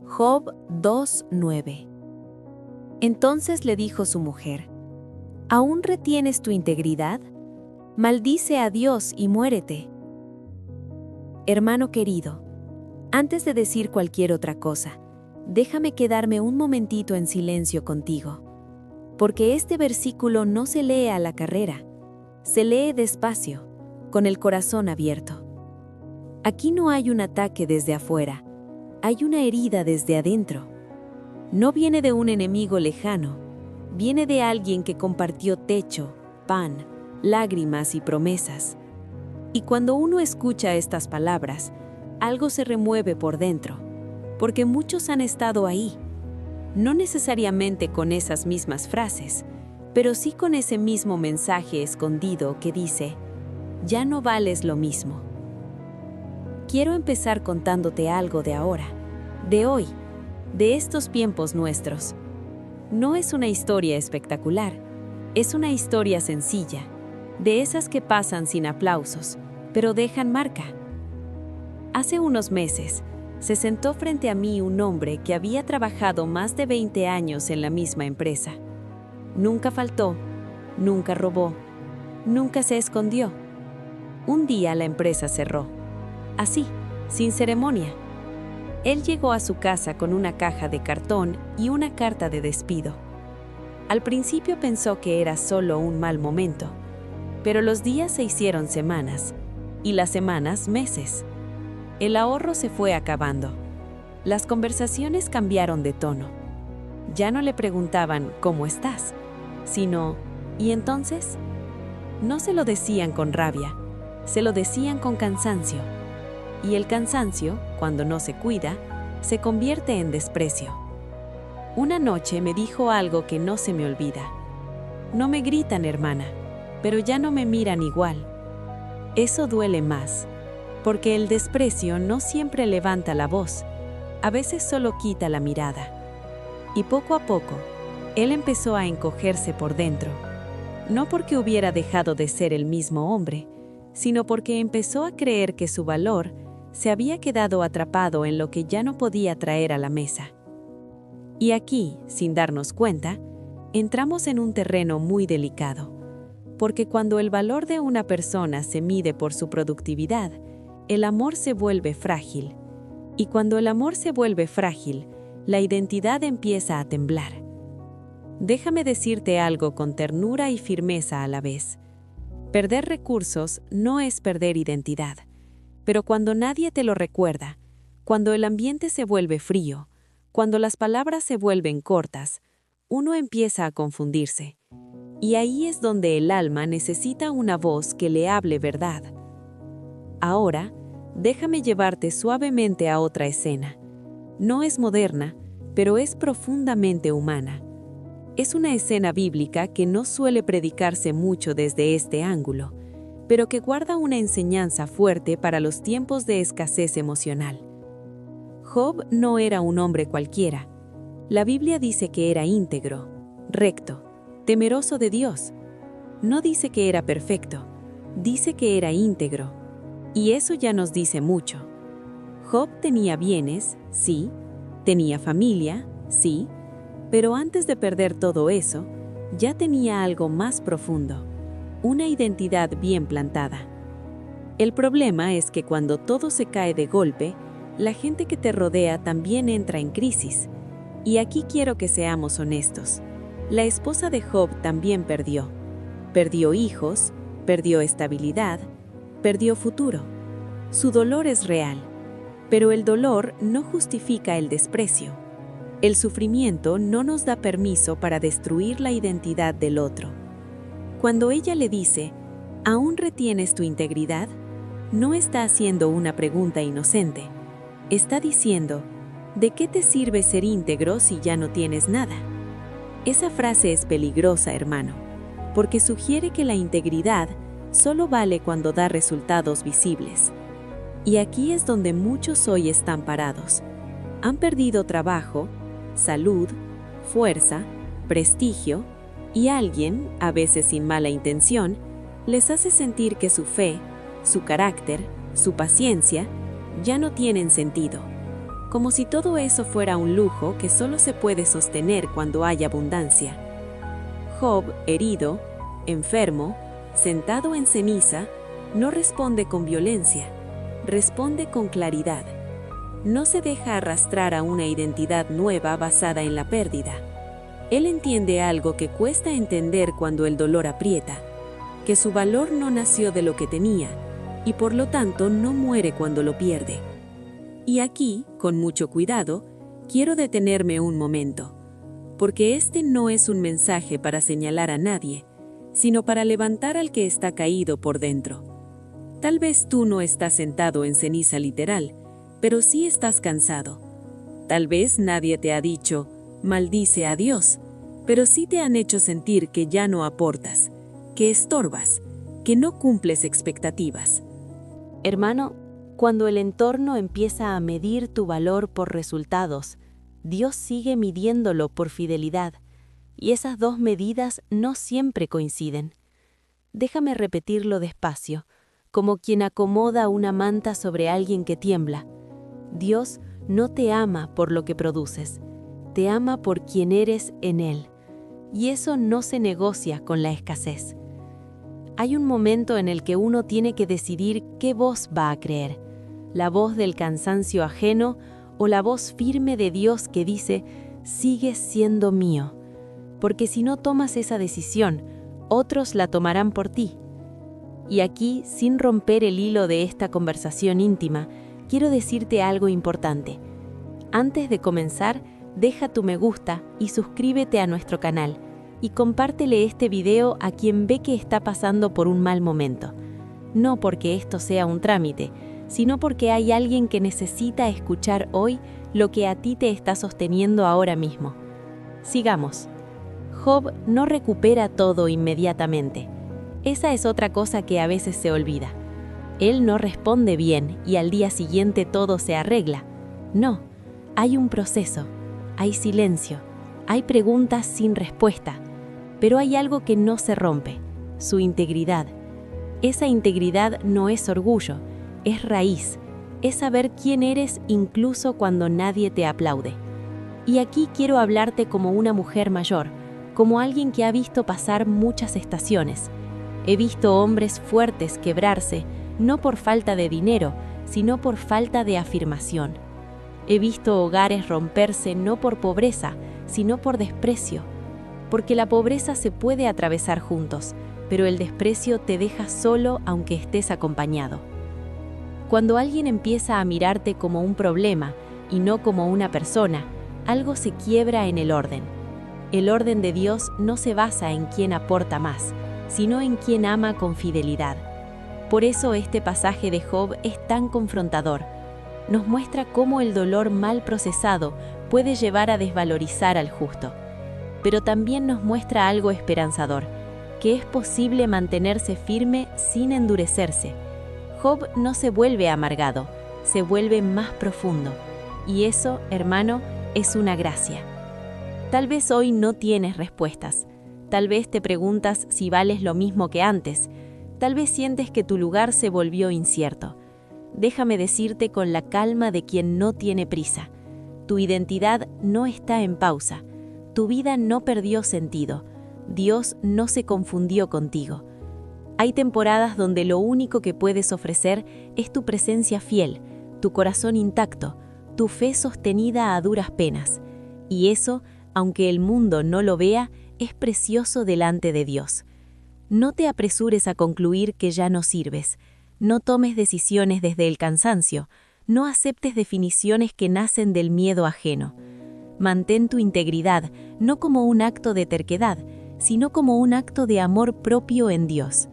Job 2:9. Entonces le dijo su mujer: ¿Aún retienes tu integridad? Maldice a Dios y muérete. Hermano querido, antes de decir cualquier otra cosa, déjame quedarme un momentito en silencio contigo, porque este versículo no se lee a la carrera, se lee despacio, con el corazón abierto. Aquí no hay un ataque desde afuera, hay una herida desde adentro. No viene de un enemigo lejano, viene de alguien que compartió techo, pan, lágrimas y promesas. Y cuando uno escucha estas palabras, algo se remueve por dentro, porque muchos han estado ahí, no necesariamente con esas mismas frases, pero sí con ese mismo mensaje escondido que dice: ya no vales lo mismo. Quiero empezar contándote algo de ahora, de hoy, de estos tiempos nuestros. No es una historia espectacular, es una historia sencilla, de esas que pasan sin aplausos, pero dejan marca. Hace unos meses, se sentó frente a mí un hombre que había trabajado más de 20 años en la misma empresa. Nunca faltó, nunca robó, nunca se escondió. Un día la empresa cerró, así, sin ceremonia. Él llegó a su casa con una caja de cartón y una carta de despido. Al principio pensó que era solo un mal momento, pero los días se hicieron semanas, y las semanas meses. El ahorro se fue acabando. Las conversaciones cambiaron de tono. Ya no le preguntaban ¿cómo estás?, sino ¿y entonces? No se lo decían con rabia, se lo decían con cansancio. Y el cansancio, cuando no se cuida, se convierte en desprecio. Una noche me dijo algo que no se me olvida. No me gritan, hermana, pero ya no me miran igual. Eso duele más, porque el desprecio no siempre levanta la voz, a veces solo quita la mirada. Y poco a poco, él empezó a encogerse por dentro, no porque hubiera dejado de ser el mismo hombre, sino porque empezó a creer que su valor se había quedado atrapado en lo que ya no podía traer a la mesa. Y aquí, sin darnos cuenta, entramos en un terreno muy delicado, porque cuando el valor de una persona se mide por su productividad, el amor se vuelve frágil. Y cuando el amor se vuelve frágil, la identidad empieza a temblar. Déjame decirte algo con ternura y firmeza a la vez. Perder recursos no es perder identidad. Pero cuando nadie te lo recuerda, cuando el ambiente se vuelve frío, cuando las palabras se vuelven cortas, uno empieza a confundirse. Y ahí es donde el alma necesita una voz que le hable verdad. Ahora, déjame llevarte suavemente a otra escena. No es moderna, pero es profundamente humana. Es una escena bíblica que no suele predicarse mucho desde este ángulo, pero que guarda una enseñanza fuerte para los tiempos de escasez emocional. Job no era un hombre cualquiera. La Biblia dice que era íntegro, recto, temeroso de Dios. No dice que era perfecto, dice que era íntegro. Y eso ya nos dice mucho. Job tenía bienes, sí, tenía familia, sí, pero antes de perder todo eso, ya tenía algo más profundo. Una identidad bien plantada. El problema es que cuando todo se cae de golpe, la gente que te rodea también entra en crisis. Y aquí quiero que seamos honestos. La esposa de Job también perdió. Perdió hijos, perdió estabilidad, perdió futuro. Su dolor es real, pero el dolor no justifica el desprecio. El sufrimiento no nos da permiso para destruir la identidad del otro. Cuando ella le dice, ¿aún retienes tu integridad?, no está haciendo una pregunta inocente. Está diciendo, ¿de qué te sirve ser íntegro si ya no tienes nada? Esa frase es peligrosa, hermano, porque sugiere que la integridad solo vale cuando da resultados visibles. Y aquí es donde muchos hoy están parados. Han perdido trabajo, salud, fuerza, prestigio, y alguien, a veces sin mala intención, les hace sentir que su fe, su carácter, su paciencia, ya no tienen sentido. como si todo eso fuera un lujo que solo se puede sostener cuando hay abundancia. Job, herido, enfermo, sentado en ceniza, no responde con violencia, responde con claridad. No se deja arrastrar a una identidad nueva basada en la pérdida. Él entiende algo que cuesta entender cuando el dolor aprieta, que su valor no nació de lo que tenía, y por lo tanto no muere cuando lo pierde. Y aquí, con mucho cuidado, quiero detenerme un momento, porque este no es un mensaje para señalar a nadie, sino para levantar al que está caído por dentro. Tal vez tú no estás sentado en ceniza literal, pero sí estás cansado. Tal vez nadie te ha dicho, maldice a Dios, pero sí te han hecho sentir que ya no aportas, que estorbas, que no cumples expectativas. Hermano, cuando el entorno empieza a medir tu valor por resultados, Dios sigue midiéndolo por fidelidad, y esas dos medidas no siempre coinciden. Déjame repetirlo despacio, como quien acomoda una manta sobre alguien que tiembla. Dios no te ama por lo que produces, te ama por quien eres en Él, y eso no se negocia con la escasez. Hay un momento en el que uno tiene que decidir qué voz va a creer, la voz del cansancio ajeno o la voz firme de Dios que dice, sigues siendo mío, porque si no tomas esa decisión, otros la tomarán por ti. Y aquí, sin romper el hilo de esta conversación íntima, quiero decirte algo importante. Antes de comenzar, deja tu me gusta y suscríbete a nuestro canal, y compártele este video a quien ve que está pasando por un mal momento. No porque esto sea un trámite, sino porque hay alguien que necesita escuchar hoy lo que a ti te está sosteniendo ahora mismo. Sigamos. Job no recupera todo inmediatamente. Esa es otra cosa que a veces se olvida. Él no responde bien y al día siguiente todo se arregla. No, hay un proceso, hay silencio, hay preguntas sin respuesta. Pero hay algo que no se rompe, su integridad. Esa integridad no es orgullo, es raíz, es saber quién eres incluso cuando nadie te aplaude. Y aquí quiero hablarte como una mujer mayor, como alguien que ha visto pasar muchas estaciones. He visto hombres fuertes quebrarse, no por falta de dinero, sino por falta de afirmación. He visto hogares romperse no por pobreza, sino por desprecio. Porque la pobreza se puede atravesar juntos, pero el desprecio te deja solo aunque estés acompañado. Cuando alguien empieza a mirarte como un problema y no como una persona, algo se quiebra en el orden. El orden de Dios no se basa en quién aporta más, sino en quién ama con fidelidad. Por eso este pasaje de Job es tan confrontador. Nos muestra cómo el dolor mal procesado puede llevar a desvalorizar al justo. Pero también nos muestra algo esperanzador, que es posible mantenerse firme sin endurecerse. Job no se vuelve amargado, se vuelve más profundo. Y eso, hermano, es una gracia. Tal vez hoy no tienes respuestas. Tal vez te preguntas si vales lo mismo que antes. Tal vez sientes que tu lugar se volvió incierto. Déjame decirte con la calma de quien no tiene prisa. Tu identidad no está en pausa. Tu vida no perdió sentido. Dios no se confundió contigo. Hay temporadas donde lo único que puedes ofrecer es tu presencia fiel, tu corazón intacto, tu fe sostenida a duras penas. Y eso, aunque el mundo no lo vea, es precioso delante de Dios. No te apresures a concluir que ya no sirves. No tomes decisiones desde el cansancio. No aceptes definiciones que nacen del miedo ajeno. Mantén tu integridad, no como un acto de terquedad, sino como un acto de amor propio en Dios.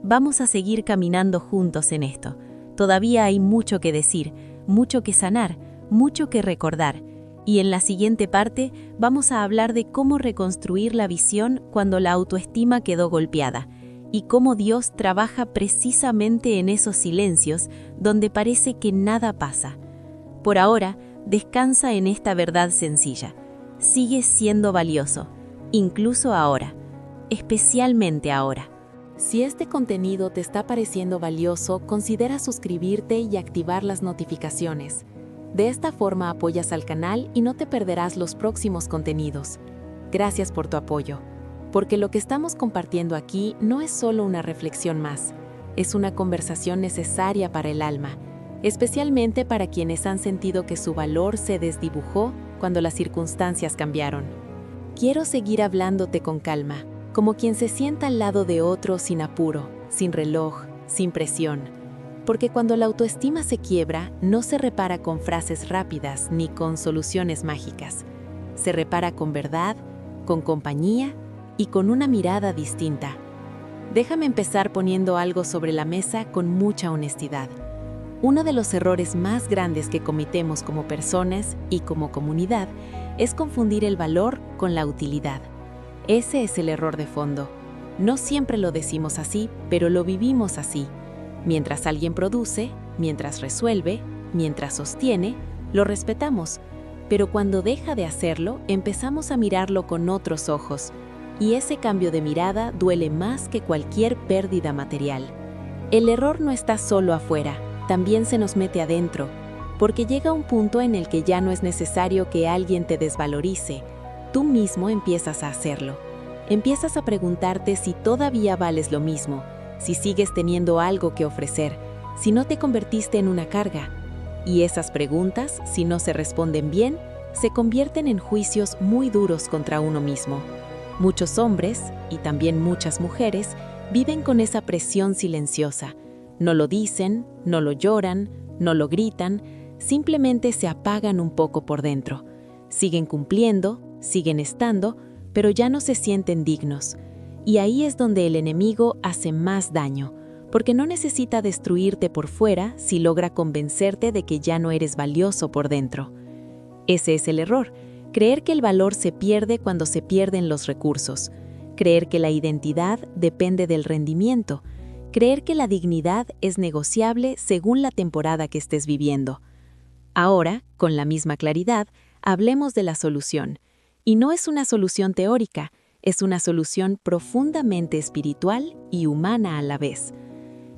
Vamos a seguir caminando juntos en esto. Todavía hay mucho que decir, mucho que sanar, mucho que recordar. Y en la siguiente parte vamos a hablar de cómo reconstruir la visión cuando la autoestima quedó golpeada, y cómo Dios trabaja precisamente en esos silencios donde parece que nada pasa. Por ahora, descansa en esta verdad sencilla. Sigues siendo valioso, incluso ahora, especialmente ahora. Si este contenido te está pareciendo valioso, considera suscribirte y activar las notificaciones. De esta forma apoyas al canal y no te perderás los próximos contenidos. Gracias por tu apoyo, porque lo que estamos compartiendo aquí no es solo una reflexión más, es una conversación necesaria para el alma, especialmente para quienes han sentido que su valor se desdibujó cuando las circunstancias cambiaron. Quiero seguir hablándote con calma, como quien se sienta al lado de otro sin apuro, sin reloj, sin presión. Porque cuando la autoestima se quiebra, no se repara con frases rápidas ni con soluciones mágicas. Se repara con verdad, con compañía y con una mirada distinta. Déjame empezar poniendo algo sobre la mesa con mucha honestidad. Uno de los errores más grandes que cometemos como personas y como comunidad es confundir el valor con la utilidad. Ese es el error de fondo. No siempre lo decimos así, pero lo vivimos así. Mientras alguien produce, mientras resuelve, mientras sostiene, lo respetamos. Pero cuando deja de hacerlo, empezamos a mirarlo con otros ojos. Y ese cambio de mirada duele más que cualquier pérdida material. El error no está solo afuera, también se nos mete adentro, porque llega un punto en el que ya no es necesario que alguien te desvalorice. Tú mismo empiezas a hacerlo. Empiezas a preguntarte si todavía vales lo mismo, si sigues teniendo algo que ofrecer, si no te convertiste en una carga. Y esas preguntas, si no se responden bien, se convierten en juicios muy duros contra uno mismo. Muchos hombres, y también muchas mujeres, viven con esa presión silenciosa. No lo dicen, no lo lloran, no lo gritan, simplemente se apagan un poco por dentro. Siguen cumpliendo, siguen estando, pero ya no se sienten dignos. Y ahí es donde el enemigo hace más daño, porque no necesita destruirte por fuera si logra convencerte de que ya no eres valioso por dentro. Ese es el error, creer que el valor se pierde cuando se pierden los recursos, creer que la identidad depende del rendimiento, creer que la dignidad es negociable según la temporada que estés viviendo. Ahora, con la misma claridad, hablemos de la solución. Y no es una solución teórica, es una solución profundamente espiritual y humana a la vez.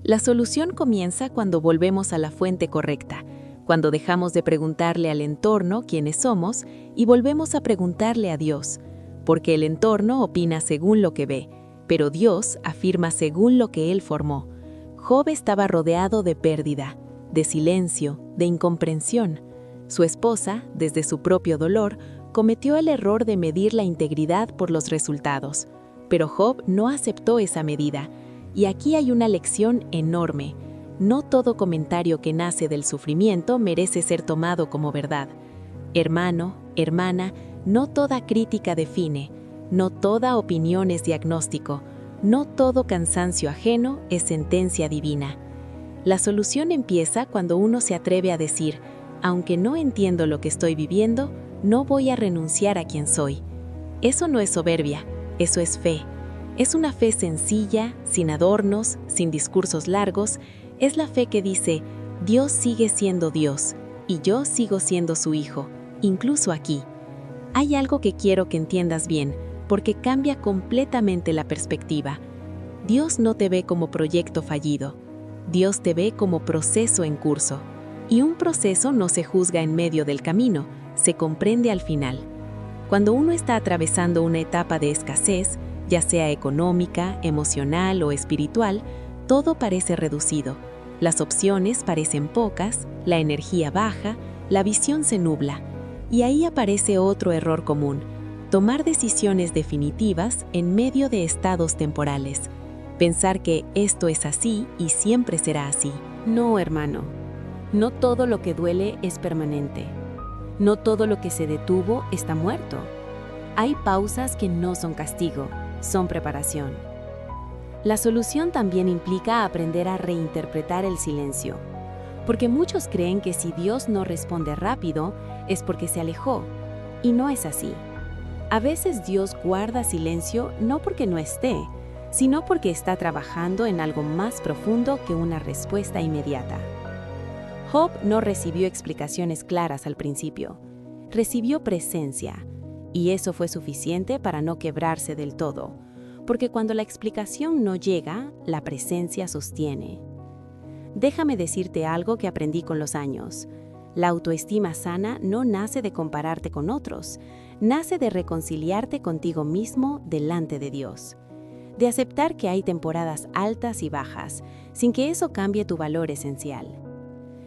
La solución comienza cuando volvemos a la fuente correcta, cuando dejamos de preguntarle al entorno quiénes somos y volvemos a preguntarle a Dios, porque el entorno opina según lo que ve, pero Dios afirma según lo que Él formó. Job estaba rodeado de pérdida, de silencio, de incomprensión. Su esposa, desde su propio dolor, cometió el error de medir la integridad por los resultados, pero Job no aceptó esa medida, y aquí hay una lección enorme. No todo comentario que nace del sufrimiento merece ser tomado como verdad. Hermano, hermana, no toda crítica define, no toda opinión es diagnóstico, no todo cansancio ajeno es sentencia divina. La solución empieza cuando uno se atreve a decir, aunque no entiendo lo que estoy viviendo, no voy a renunciar a quien soy. Eso no es soberbia, eso es fe. Es una fe sencilla, sin adornos, sin discursos largos. Es la fe que dice, Dios sigue siendo Dios, y yo sigo siendo su hijo, incluso aquí. Hay algo que quiero que entiendas bien, porque cambia completamente la perspectiva. Dios no te ve como proyecto fallido. Dios te ve como proceso en curso. Y un proceso no se juzga en medio del camino, se comprende al final. Cuando uno está atravesando una etapa de escasez, ya sea económica, emocional o espiritual, todo parece reducido. Las opciones parecen pocas, la energía baja, la visión se nubla. Y ahí aparece otro error común: tomar decisiones definitivas en medio de estados temporales. Pensar que esto es así y siempre será así. No, hermano. No todo lo que duele es permanente. No todo lo que se detuvo está muerto. Hay pausas que no son castigo, son preparación. La solución también implica aprender a reinterpretar el silencio, porque muchos creen que si Dios no responde rápido es porque se alejó, y no es así. A veces Dios guarda silencio no porque no esté, sino porque está trabajando en algo más profundo que una respuesta inmediata. Job no recibió explicaciones claras al principio, recibió presencia, y eso fue suficiente para no quebrarse del todo, porque cuando la explicación no llega, la presencia sostiene. Déjame decirte algo que aprendí con los años. La autoestima sana no nace de compararte con otros, nace de reconciliarte contigo mismo delante de Dios. De aceptar que hay temporadas altas y bajas, sin que eso cambie tu valor esencial.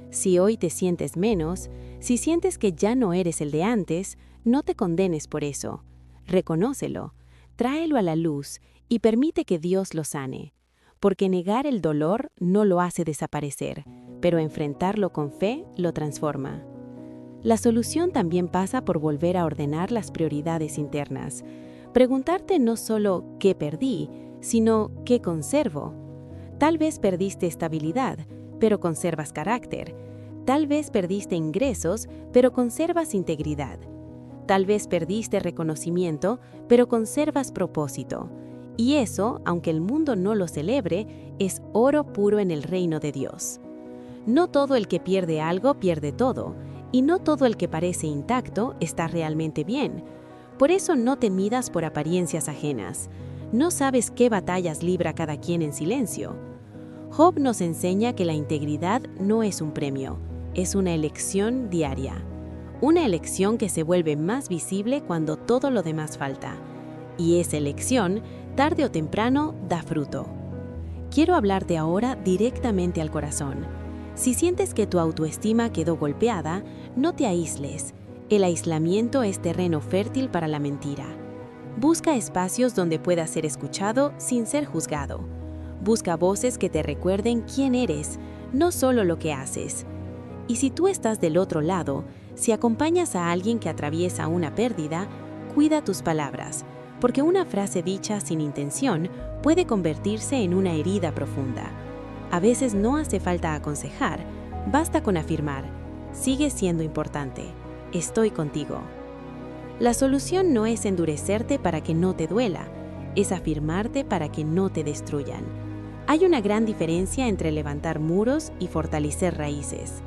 Si hoy te sientes menos, si sientes que ya no eres el de antes, no te condenes por eso. Reconócelo, tráelo a la luz y permite que Dios lo sane. Porque negar el dolor no lo hace desaparecer, pero enfrentarlo con fe lo transforma. La solución también pasa por volver a ordenar las prioridades internas. Preguntarte no solo ¿qué perdí?, sino ¿qué conservo? Tal vez perdiste estabilidad, pero conservas carácter. Tal vez perdiste ingresos, pero conservas integridad. Tal vez perdiste reconocimiento, pero conservas propósito. Y eso, aunque el mundo no lo celebre, es oro puro en el reino de Dios. No todo el que pierde algo pierde todo, y no todo el que parece intacto está realmente bien. Por eso no te midas por apariencias ajenas. No sabes qué batallas libra cada quien en silencio. Job nos enseña que la integridad no es un premio, es una elección diaria. Una elección que se vuelve más visible cuando todo lo demás falta. Y esa elección, tarde o temprano, da fruto. Quiero hablarte ahora directamente al corazón. Si sientes que tu autoestima quedó golpeada, no te aísles. El aislamiento es terreno fértil para la mentira. Busca espacios donde puedas ser escuchado sin ser juzgado. Busca voces que te recuerden quién eres, no solo lo que haces. Y si tú estás del otro lado, si acompañas a alguien que atraviesa una pérdida, cuida tus palabras, porque una frase dicha sin intención puede convertirse en una herida profunda. A veces no hace falta aconsejar, basta con afirmar, sigues siendo importante, estoy contigo. La solución no es endurecerte para que no te duela, es afirmarte para que no te destruyan. Hay una gran diferencia entre levantar muros y fortalecer raíces.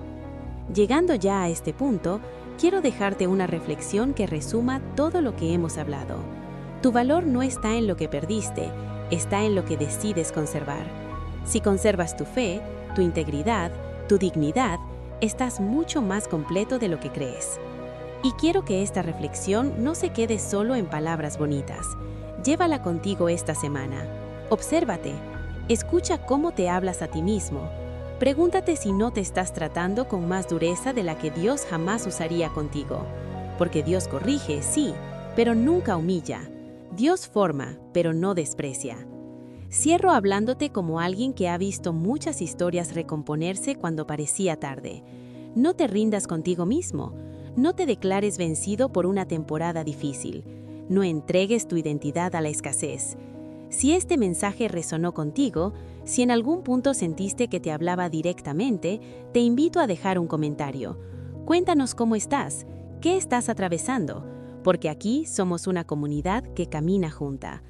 Llegando ya a este punto, quiero dejarte una reflexión que resuma todo lo que hemos hablado. Tu valor no está en lo que perdiste, está en lo que decides conservar. Si conservas tu fe, tu integridad, tu dignidad, estás mucho más completo de lo que crees. Y quiero que esta reflexión no se quede solo en palabras bonitas. Llévala contigo esta semana. Obsérvate. Escucha cómo te hablas a ti mismo. Pregúntate si no te estás tratando con más dureza de la que Dios jamás usaría contigo. Porque Dios corrige, sí, pero nunca humilla. Dios forma, pero no desprecia. Cierro hablándote como alguien que ha visto muchas historias recomponerse cuando parecía tarde. No te rindas contigo mismo. No te declares vencido por una temporada difícil. No entregues tu identidad a la escasez. Si este mensaje resonó contigo, si en algún punto sentiste que te hablaba directamente, te invito a dejar un comentario. Cuéntanos cómo estás, qué estás atravesando, porque aquí somos una comunidad que camina junta.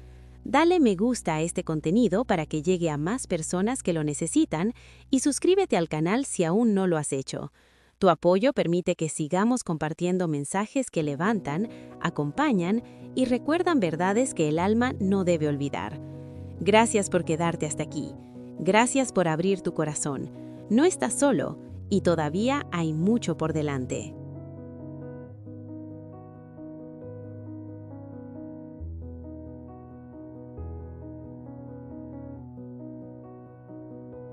Dale me gusta a este contenido para que llegue a más personas que lo necesitan y suscríbete al canal si aún no lo has hecho. Tu apoyo permite que sigamos compartiendo mensajes que levantan, acompañan y recuerdan verdades que el alma no debe olvidar. Gracias por quedarte hasta aquí. Gracias por abrir tu corazón. No estás solo y todavía hay mucho por delante.